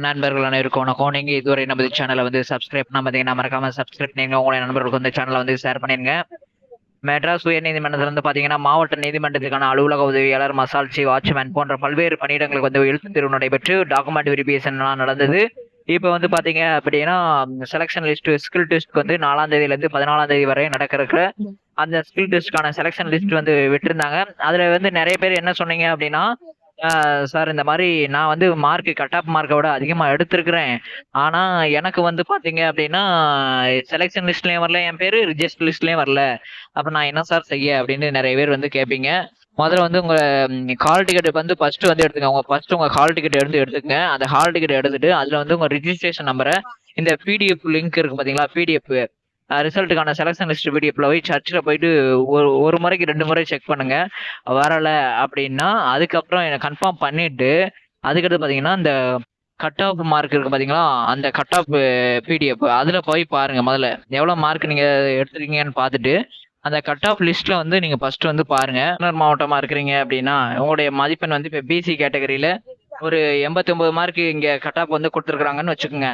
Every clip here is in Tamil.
நண்பர்கள் அனைவருக்கும் வணக்கம். நீங்க இதுவரை நமது சேனலை வந்து சப்ஸ்கிரைப் பண்ணாம பார்த்தீங்கன்னா மறக்காம சப்ஸ்கிரைப் பண்ணீங்க. உங்களுடைய நண்பர்களுக்கு வந்து சேனலை வந்து ஷேர் பண்ணிருங்க. மெட்ராஸ் உயர் நீதிமன்றத்தில் வந்து பாத்தீங்கன்னா மாவட்ட நீதிமன்றத்துக்கான அலுவலக உதவியாளர், மசால்ச்சி, வாட்ச்மேன் போன்ற பல்வேறு பணியிடங்களுக்கு வந்து எழுத்து தேர்வு நடைபெற்று டாக்குமெண்ட் வெரிஃபிகேஷன் நடந்தது. இப்போ வந்து பாத்தீங்க அப்படின்னா செலக்ஷன் லிஸ்ட் ஸ்கில் டெஸ்ட் வந்து 4ஆம் தேதியில இருந்து 14ஆம் தேதி வரை நடக்கிற அந்த ஸ்கில் டெஸ்ட்கான செலக்ஷன் லிஸ்ட் வந்து விட்டிருந்தாங்க. அதுல வந்து நிறைய பேர் என்ன சொன்னீங்க அப்படின்னா, சார் இந்த மாதிரி நான் வந்து மார்க் கட் ஆஃப் மார்க்கை விட அதிகமா எடுத்திருக்கிறேன். ஆனா எனக்கு வந்து பாத்தீங்க அப்படின்னா செலக்ஷன் லிஸ்ட்லயும் வரல, என் பேரு ரிஜிஸ்டர் லிஸ்ட்லயும் வரல. அப்ப நான் என்ன சார் செய்ய அப்படின்னு நிறைய பேர் வந்து கேட்பீங்க. முதல்ல வந்து உங்க ஹால் டிக்கெட் வந்து ஃபர்ஸ்ட் வந்து எடுத்துங்க. உங்க ஹால் டிக்கெட் எடுத்துக்கங்க. அந்த ஹால் டிக்கெட் எடுத்துட்டு அதுல வந்து உங்க ரிஜிஸ்ட்ரேஷன் நம்பரை இந்த பிடிஎஃப் லிங்க் இருக்கு பாத்தீங்களா, பிடிஎஃப் ரிசல்ட்டுக்கான செலக்ஷன் லிஸ்ட் பிடிஎஃப்ல போய் சர்ச்சில் போயிட்டு ஒரு முறைக்கு 2 முறை செக் பண்ணுங்க. வரல அப்படின்னா அதுக்கப்புறம் எனக்கு கன்ஃபார்ம் பண்ணிட்டு அதுக்கடுத்து பாத்தீங்கன்னா இந்த கட் ஆஃப் மார்க் இருக்கு பாத்தீங்களா, அந்த கட் ஆஃப் பிடிஎஃப் அதுல போய் பாருங்க. முதல்ல எவ்வளவு மார்க் நீங்க எடுத்திருக்கீங்கன்னு பார்த்துட்டு அந்த கட் ஆஃப் லிஸ்ட்ல வந்து நீங்க ஃபர்ஸ்ட் வந்து பாருங்க. மாவட்டமா இருக்கிறீங்க அப்படின்னா உங்களுடைய மதிப்பெண் வந்து இப்போ பிசி கேட்டகரியில ஒரு 89 மார்க் இங்க கட் ஆஃப் வந்து கொடுத்துருக்காங்கன்னு வச்சுக்கோங்க.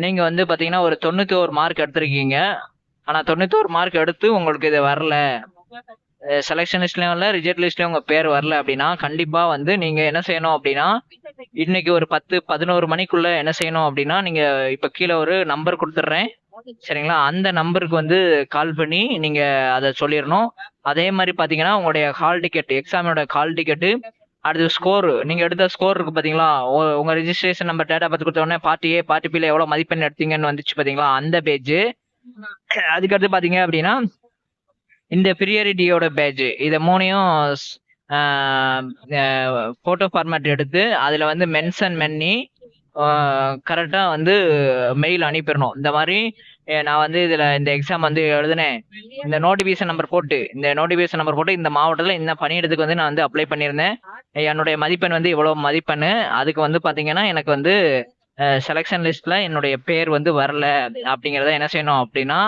நீங்க வந்து பாத்தீங்கன்னா ஒரு 91 மார்க் எடுத்திருக்கீங்க. ஆனா 91 மார்க் எடுத்து உங்களுக்கு இது வரல, செலக்ஷன் லிஸ்ட்லயும் வரல, ரிஜெக்ட் லிஸ்ட்லயும் உங்க பேர் வரல அப்படின்னா கண்டிப்பா வந்து நீங்க என்ன செய்யணும் அப்படின்னா இன்னைக்கு ஒரு 10-11 மணிக்குள்ள என்ன செய்யணும் அப்படின்னா, நீங்க இப்ப கீழே ஒரு நம்பர் கொடுத்துட்றேன் சரிங்களா, அந்த நம்பருக்கு வந்து கால் பண்ணி நீங்க அதை சொல்லிடணும். அதே மாதிரி பாத்தீங்கன்னா உங்களுடைய ஹால் டிக்கெட், எக்ஸாமோட ஹால் டிக்கெட்டு, அடுத்து ஸ்கோர், நீங்க எடுத்த ஸ்கோர் இருக்கு பாத்தீங்களா, உங்க ரெஜிஸ்ட்ரேஷன் நம்பர் டேட்டா பார்த்து கொடுத்த உடனே பார்ட்டி ஏ பார்ட்டி பில எவ்வளவு மதிப்பெண் எடுத்தீங்கன்னு வந்துச்சு பாத்தீங்களா, அந்த பேஜ். அதுக்கடுத்து பாத்தீங்க அப்படின்னா இந்த பிரியாரிட்டியோட பேஜ், இதை மூணையும் போட்டோ ஃபார்மேட் எடுத்து அதுல வந்து மென்ஷன் பண்ணி கரெக்டா வந்து மெயில் அனுப்பிடணும். இந்த மாதிரி நான் வந்து இதுல இந்த எக்ஸாம் வந்து எழுதுனேன், இந்த நோட்டிபிகேஷன் நம்பர் போட்டு இந்த மாவட்டத்துல இந்த பணியிடத்துக்கு வந்து நான் வந்து அப்ளை பண்ணியிருந்தேன், என்னுடைய மதிப்பெண் வந்து இவ்வளவு மதிப்பெண், அதுக்கு வந்து பாத்தீங்கன்னா எனக்கு வந்து செலக்ஷன் லிஸ்ட்ல என்னுடைய பேர் வந்து வரல அப்படிங்கறத என்ன செய்யணும் அப்படின்னா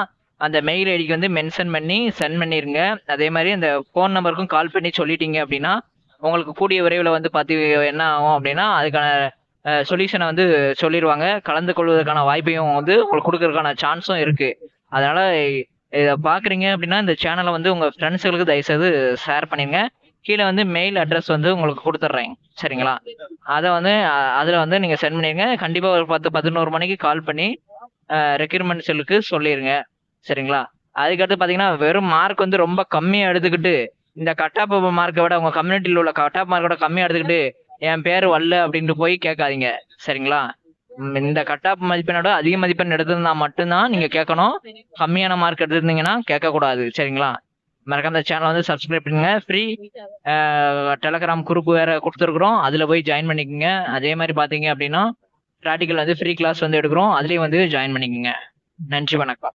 அந்த மெயில் ஐடிக்கு வந்து மென்ஷன் பண்ணி சென்ட் பண்ணிருங்க. அதே மாதிரி அந்த போன் நம்பருக்கும் கால் பண்ணி சொல்லிட்டீங்க அப்படின்னா உங்களுக்கு கூடிய விரைவில் வந்து பார்த்து என்ன ஆகும் அப்படின்னா அதுக்கான சொல்யூஷனை வந்து சொல்லிடுவாங்க. கலந்து கொள்வதற்கான வாய்ப்பையும் வந்து உங்களுக்கு கொடுக்கறதுக்கான சான்ஸும் இருக்கு. அதனால இதை பாக்குறீங்க அப்படின்னா இந்த சேனலை வந்து உங்க ஃப்ரெண்ட்ஸுகளுக்கு தயவுசெய்து ஷேர் பண்ணிருங்க. கீழே வந்து மெயில் அட்ரஸ் வந்து உங்களுக்கு கொடுத்துட்றேன் சரிங்களா, அதை வந்து அதுல வந்து நீங்க சென்ட் பண்ணிருங்க. கண்டிப்பா ஒரு 10-11 மணிக்கு கால் பண்ணி ரெக்யூர்மெண்ட் செல்லுக்கு சொல்லிருங்க சரிங்களா. அதுக்கடுத்து பாத்தீங்கன்னா வெறும் மார்க் வந்து ரொம்ப கம்மியா எடுத்துக்கிட்டு இந்த கட் ஆஃப் மார்க்கை விட உங்க கம்யூனிட்டியில் உள்ள கட் ஆஃப் மார்க்கோட கம்மியா எடுத்துக்கிட்டு என் பேர் வரல அப்படின்ட்டு போய் கேட்காதீங்க சரிங்களா. இந்த கட் ஆஃப் மதிப்பெண்ணோட அதிக மதிப்பெண் எடுத்திருந்தா மட்டும்தான் நீங்க கேட்கணும். கம்மியான மார்க் எடுத்திருந்தீங்கன்னா கேட்க கூடாது சரிங்களா. மறக்காம இந்த சேனல் வந்து சப்ஸ்கிரைப் பண்ணுங்க. ஃப்ரீ டெலகிராம் குரூப் வேற கொடுத்துருக்குறோம், அதுல போய் ஜாயின் பண்ணிக்கோங்க. அதே மாதிரி பாத்தீங்க அப்படின்னா ப்ராக்டிக்கல் வந்து ஃப்ரீ கிளாஸ் வந்து எடுக்கிறோம், அதுலயும் வந்து ஜாயின் பண்ணிக்கோங்க. நன்றி, வணக்கம்.